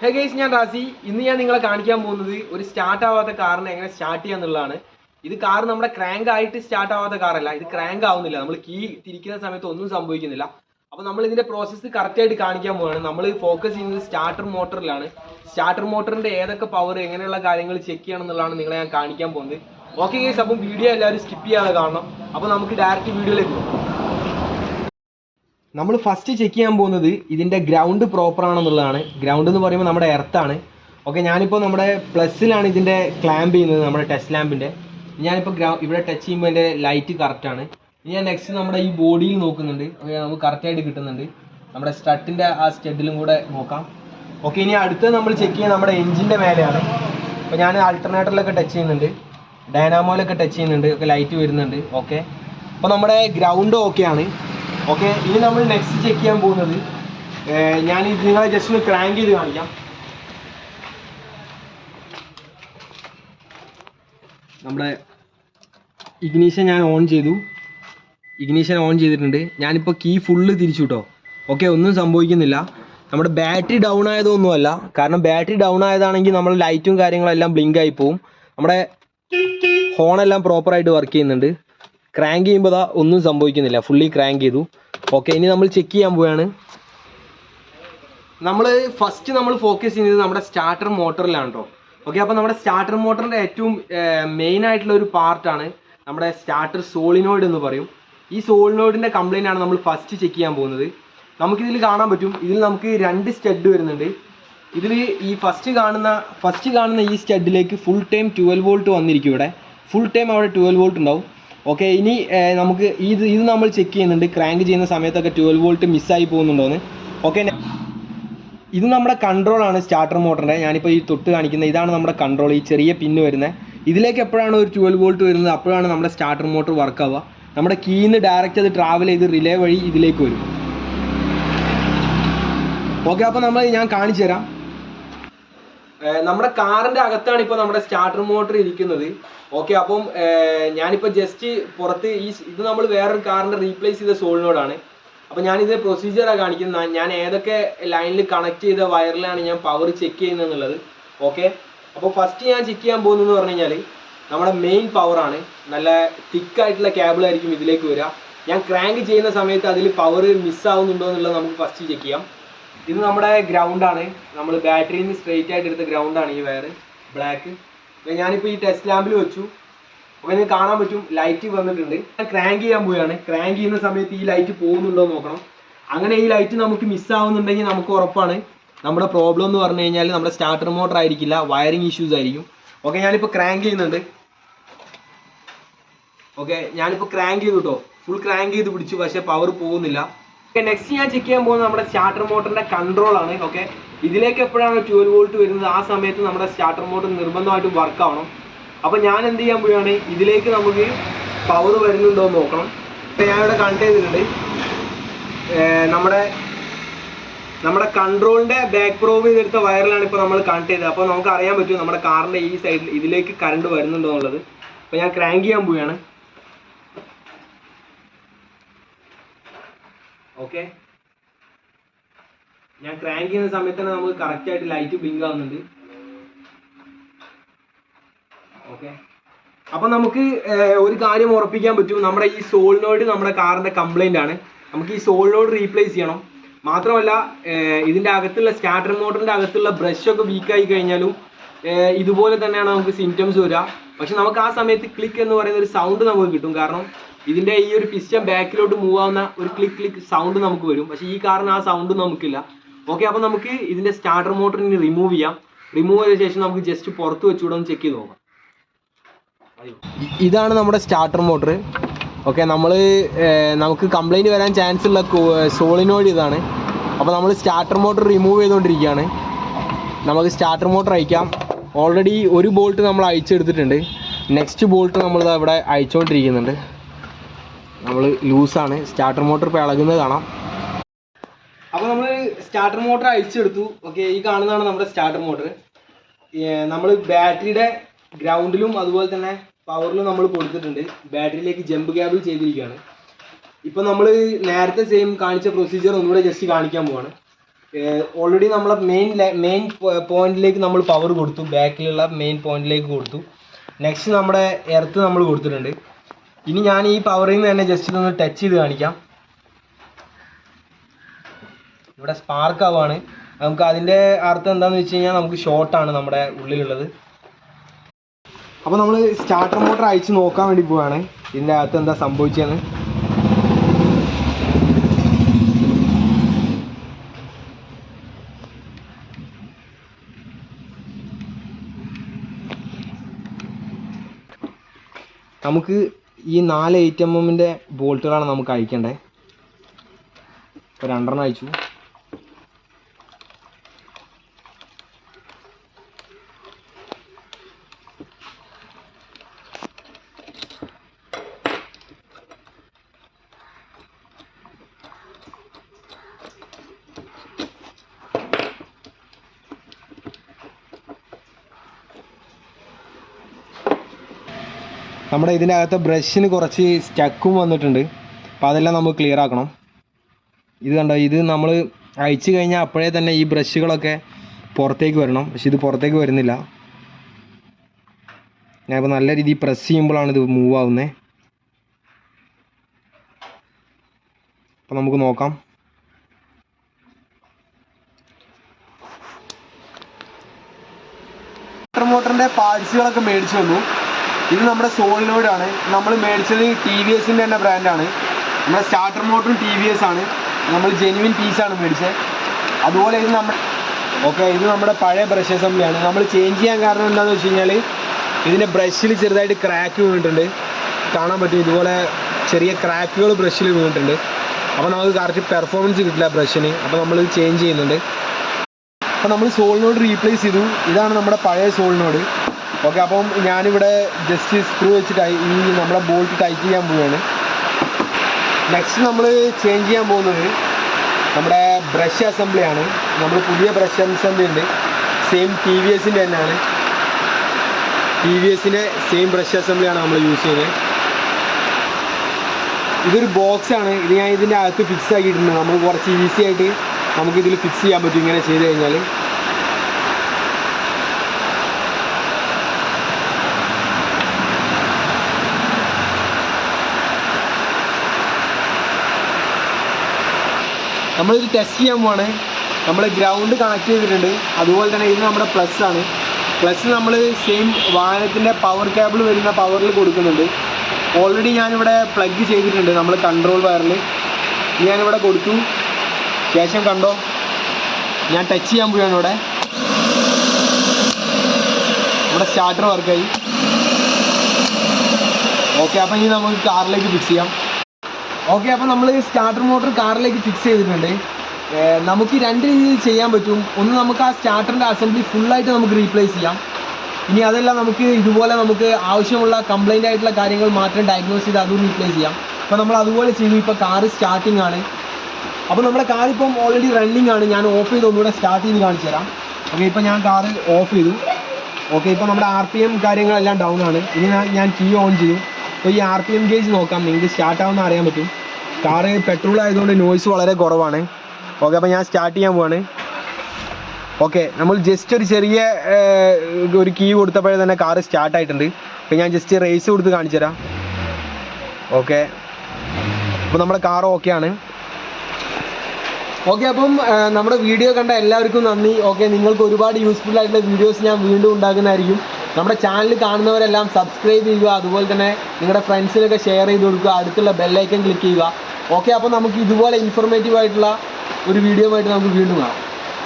Hey guys, I am Razy. Today I am going to start a car. This car is a crank start a car. This is crank. We have key. We have the process correct. We focus on the starter motor. Starter motor is power. Check okay guys, video skip direct video. We first check the ground proper. Ground is the earth. Okay, I will plus clamp test lamp. I will touch the light correct. Next, we will body correct. We will start the okay, now we will check the engine. I will alternator touch dynamo touch light. Okay. Now we ground okay. Okay, this is the next check. I will just crank it. Ignition on. Ignition on. I will key full. Okay, our battery down. Because battery down, our light blink. Our horn proper work. Crank fully crank. Okay, now we will check it. First we focus on the starter motor. Okay, so our starter motor main part is the starter solenoid. This solenoid complaint is we first check it. We will see two studs. This first stud full time 12 volt. Full time 12 volt. Okay, this we check crank 12 volt miss. Okay, this is our control starter motor. I will show you our control. This is a pin. This is 12 volt. This is our starter motor work. Our key direct travel relay. Okay, so we will show you. Our car is starter motor. Okay, so I just replace the solenoid. So I will procedure I will line connect the wire power check. Okay, so first I will check the main power. Thick cable. I will crank the power miss first check. This is our ground. We battery straight the ground black. I will test lamp. When you see light, you can crank it. Crank it light. This light miss the problem is starter motor wiring issues. Okay, I will crank it. Okay, I will crank it. Full crank it. Power. Okay, next I check the starter motor control. Okay, this is 12 volt. The starter motor work. So, I will check the power. We control back probe the wire. We will car side current. So, I crank it. Okay. I am cranking the correct light blink. Okay. Now, we will use solenoid in our car complaint. We will use solenoid replace. This is starter motor brush weak. This is symptoms. But we will click the sound. This is piston back move click sound. But this car sound. Okay, so we will starter motor remove. Remove the just check it. This is our starter motor. Okay, we will complain chance solenoid. So we will starter motor remove. We will starter motor already one bolt next bolt we loose starter motor. So we starter motor. Okay, this is our starter motor. We battery ground power battery jump cable. Now we will same procedure just already നമ്മളെ main പോയിന്റിലേക്ക് നമ്മൾ power കൊടുത്തു, ബാക്കിലുള്ള main പോയിന്റിലേക്ക് കൊടുത്തു. Next നമ്മുടെ earth നമ്മൾ കൊടുത്തിട്ടുണ്ട്. ഇനി ഞാൻ ഈ പവറിൽ നിന്ന് തന്നെ ജസ്റ്റ് ഒന്ന് ടച്ച് ചെയ്ത് കാണിക്കാം. ഇവിടെ സ്പാർക്ക് ആവുകയാണ്. നമുക്ക് അതിൻ്റെ അർത്ഥം എന്താണെന്ന് വെച്ച് കഴിഞ്ഞാൽ നമുക്ക് ഷോർട്ടാണ് നമ്മുടെ ഉള്ളിലുള്ളത്. അപ്പോൾ നമ്മൾ സ്റ്റാർട്ടർ മോട്ടർ അയച്ച് നോക്കാൻ വേണ്ടി പോവുകയാണ് ഇതിൻ്റെ അകത്ത് എന്താ സംഭവിച്ചതെന്ന്. നമുക്ക് ഈ 4 8mm ബോൾട്ടുകളാണ് നമുക്ക് അയക്കേണ്ടത്. ഇപ്പോൾ 2 അയച്ചു. നമ്മുടെ ഇതിൻ്റെ അകത്തെ ബ്രഷിന് കുറച്ച് സ്റ്റക്കും വന്നിട്ടുണ്ട്. അപ്പോൾ അതെല്ലാം നമുക്ക് ക്ലിയർ ആക്കണം. ഇത് കണ്ടോ, ഇത് നമ്മൾ അയച്ചു കഴിഞ്ഞാൽ അപ്പോഴേ തന്നെ ഈ ബ്രഷുകളൊക്കെ പുറത്തേക്ക് വരണം. പക്ഷെ ഇത് പുറത്തേക്ക് വരുന്നില്ല. ഞാനിപ്പോൾ നല്ല രീതിയിൽ പ്രസ് ചെയ്യുമ്പോഴാണ് ഇത് മൂവ് ആവുന്നത്. അപ്പോൾ നമുക്ക് നോക്കാം. മോട്ടറിൻ്റെ പാർട്സുകളൊക്കെ മേടിച്ചു വന്നു. ഇത് നമ്മുടെ സോളിനോയിഡാണ്. നമ്മൾ മേടിച്ചത് TVSൻ്റെ തന്നെ ബ്രാൻഡാണ്. നമ്മുടെ സ്റ്റാർട്ടർ മോട്ടറും TVS ആണ്. നമ്മൾ ജെനുവിൻ പീസാണ് മേടിച്ചത്. അതുപോലെ ഇത് ഇത് നമ്മുടെ പഴയ ബ്രഷ് അസംബ്ലിയാണ്. നമ്മൾ ചേഞ്ച് ചെയ്യാൻ കാരണം എന്താണെന്ന് വെച്ച് കഴിഞ്ഞാൽ ഇതിൻ്റെ ബ്രഷിൽ ചെറുതായിട്ട് ക്രാക്ക് വീണിട്ടുണ്ട്. കാണാൻ പറ്റും, ഇതുപോലെ ചെറിയ ക്രാക്കുകൾ ബ്രഷിൽ വീണിട്ടുണ്ട്. അപ്പോൾ നമുക്ക് കറക്റ്റ് പെർഫോമൻസ് കിട്ടില്ല ബ്രഷിന്. അപ്പോൾ നമ്മളിത് ചേഞ്ച് ചെയ്യുന്നുണ്ട്. അപ്പോൾ നമ്മൾ സോളിനോട് റീപ്ലേസ് ചെയ്തു. ഇതാണ് നമ്മുടെ പഴയ സോളിനോട്. ഓക്കെ, അപ്പം ഞാനിവിടെ ജസ്റ്റ് സ്ക്രൂ വെച്ചിട്ട് ഈ നമ്മുടെ ബോൾട്ട് ടൈറ്റ് ചെയ്യാൻ പോവുകയാണ്. നെക്സ്റ്റ് നമ്മൾ ചേഞ്ച് ചെയ്യാൻ പോകുന്നത് നമ്മുടെ ബ്രഷ് അസംബ്ലിയാണ്. നമ്മൾ പുതിയ ബ്രഷ് അസംബ്ലി ഉണ്ട്. സെയിം TVSൻ്റെ തന്നെയാണ്. TVSൻ്റെ സെയിം ബ്രഷ് അസംബ്ലിയാണ് നമ്മൾ യൂസ് ചെയ്യുന്നത്. ഇതൊരു ബോക്സാണ്. ഇത് ഞാൻ ഇതിൻ്റെ അകത്ത് ഫിക്സ് ആക്കിയിട്ടുണ്ട്. നമുക്ക് കുറച്ച് ഈസി ആയിട്ട് നമുക്കിതിൽ ഫിക്സ് ചെയ്യാൻ പറ്റും ഇങ്ങനെ ചെയ്ത് കഴിഞ്ഞാൽ. നമ്മളിത് ടെസ്റ്റ് ചെയ്യാൻ പോവാണ്. നമ്മൾ ഗ്രൗണ്ട് കണക്ട് ചെയ്തിട്ടുണ്ട്. അതുപോലെ തന്നെ ഇത് നമ്മുടെ പ്ലസ് ആണ്. പ്ലസ് നമ്മൾ സെയിം വാഹനത്തിൻ്റെ പവർ കേബിൾ വരുന്ന പവറിൽ കൊടുക്കുന്നുണ്ട്. ഓൾറെഡി ഞാനിവിടെ പ്ലഗ് ചെയ്തിട്ടുണ്ട് നമ്മൾ കൺട്രോൾ വയറിൽ. ഞാനിവിടെ കൊടുത്തു. ശേഷം കണ്ടോ, ഞാൻ ടച്ച് ചെയ്യാൻ പോവുകയാണ്. ഇവിടെ സ്റ്റാർട്ടർ വർക്കായി. ഓക്കെ, അപ്പോൾ ഇനി നമുക്ക് കാറിലേക്ക് ഫിക്സ് ചെയ്യാം. ഓക്കെ, അപ്പോൾ നമ്മൾ സ്റ്റാർട്ടർ മോട്ടർ കാറിലേക്ക് ഫിക്സ് ചെയ്തിട്ടുണ്ട്. നമുക്ക് 2 രീതിയിൽ ചെയ്യാൻ പറ്റും. ഒന്ന്, നമുക്ക് ആ സ്റ്റാർട്ടറിൻ്റെ അസംബ്ലി ഫുള്ളായിട്ട് നമുക്ക് റീപ്ലേസ് ചെയ്യാം. ഇനി അതെല്ലാം നമുക്ക് ഇതുപോലെ നമുക്ക് ആവശ്യമുള്ള കംപ്ലൈൻ്റ് ആയിട്ടുള്ള കാര്യങ്ങൾ മാത്രം ഡയഗ്നോസ് ചെയ്ത് അതും റീപ്ലേസ് ചെയ്യാം. അപ്പോൾ നമ്മൾ അതുപോലെ ചെയ്തു. ഇപ്പോൾ കാറ് സ്റ്റാർട്ടിംഗ് ആണ്. അപ്പോൾ നമ്മുടെ കാർ ഇപ്പം ഓൾറെഡി റണ്ണിങ് ആണ്. ഞാൻ ഓഫ് ചെയ്ത് ഒന്നുകൂടെ സ്റ്റാർട്ട് ചെയ്ത് കാണിച്ചു തരാം. ഓക്കെ, ഇപ്പോൾ ഞാൻ കാറ് ഓഫ് ചെയ്തു. ഓക്കെ, ഇപ്പോൾ നമ്മുടെ RPM കാര്യങ്ങളെല്ലാം ഡൗൺ ആണ്. ഇനി ഞാൻ കീ ഓൺ ചെയ്തു. അപ്പോൾ ഈ RPM ഗേജ് നോക്കാം, നിങ്ങൾക്ക് സ്റ്റാർട്ടാവുന്ന അറിയാൻ പറ്റും. കാറ് പെട്രോൾ ആയതുകൊണ്ട് നോയ്സ് വളരെ കുറവാണ്. ഓക്കെ, അപ്പോൾ ഞാൻ സ്റ്റാർട്ട് ചെയ്യാൻ പോവാണ്. ഓക്കെ, നമ്മൾ ജസ്റ്റ് ഒരു ചെറിയ ഒരു കീ കൊടുത്തപ്പോഴേ തന്നെ കാറ് സ്റ്റാർട്ടായിട്ടുണ്ട്. അപ്പോൾ ഞാൻ ജസ്റ്റ് റേസ് കൊടുത്ത് കാണിച്ചു തരാം. ഓക്കെ, അപ്പോൾ നമ്മുടെ കാർ ഓക്കെയാണ്. ഓക്കെ, അപ്പം നമ്മുടെ വീഡിയോ കണ്ട എല്ലാവർക്കും നന്ദി. ഓക്കെ, നിങ്ങൾക്ക് ഒരുപാട് യൂസ്ഫുൾ ആയിട്ടുള്ള വീഡിയോസ് ഞാൻ വീണ്ടും ഉണ്ടാക്കുന്നതായിരിക്കും. നമ്മുടെ ചാനൽ കാണുന്നവരെല്ലാം സബ്സ്ക്രൈബ് ചെയ്യുക. അതുപോലെ തന്നെ നിങ്ങളുടെ ഫ്രണ്ട്സിനൊക്കെ ഷെയർ ചെയ്ത് കൊടുക്കുക. അടുത്തുള്ള ബെല്ലൈക്കൺ ക്ലിക്ക് ചെയ്യുക. ഓക്കെ, അപ്പോൾ നമുക്ക് ഇതുപോലെ ഇൻഫോർമേറ്റീവ് ആയിട്ടുള്ള ഒരു വീഡിയോ ആയിട്ട് നമുക്ക് വീണ്ടും കാണാം.